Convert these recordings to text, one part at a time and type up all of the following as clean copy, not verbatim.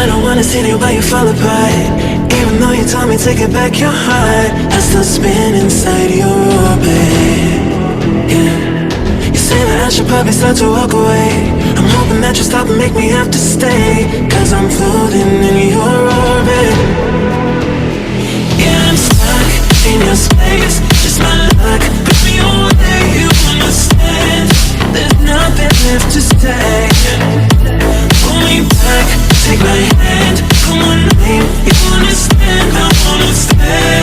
I don't wanna see it while you fall apart. Even though you told me to get back your heart, I still spin inside your orbit. Yeah. You say that I should probably start to walk away. I'm hoping that you stop and make me have to stay, 'cause I'm floating in your orbit. Yeah, I'm stuck in your space, just my luck. Put me away, you understand. There's nothing left to say. Pull me back, take my hand. Come on, name, you understand. I wanna stay,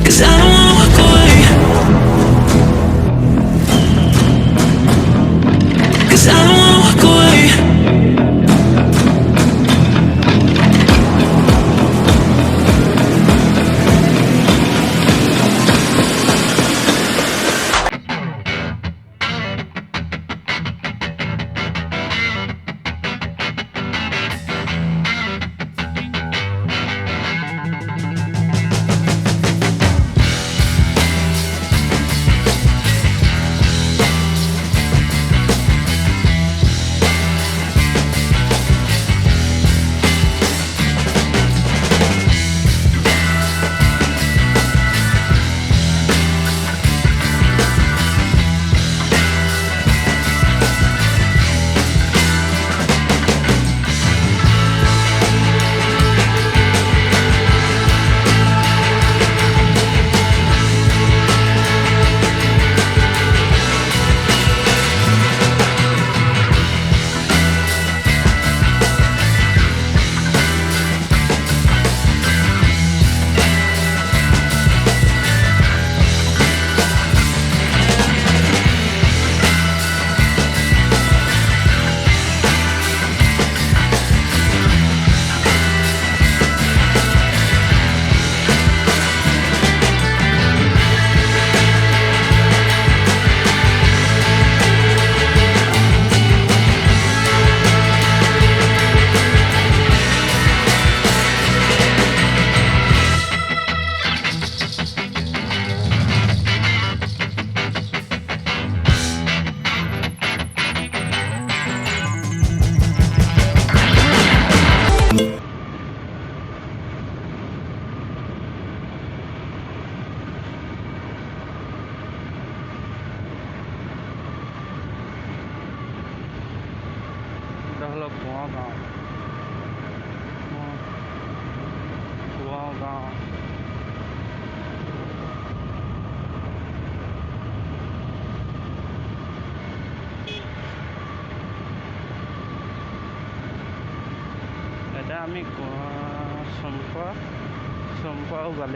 'cause I don't wanna walk away. 'Cause I don't wanna walk away. Ada আমি চম্পা গ'লে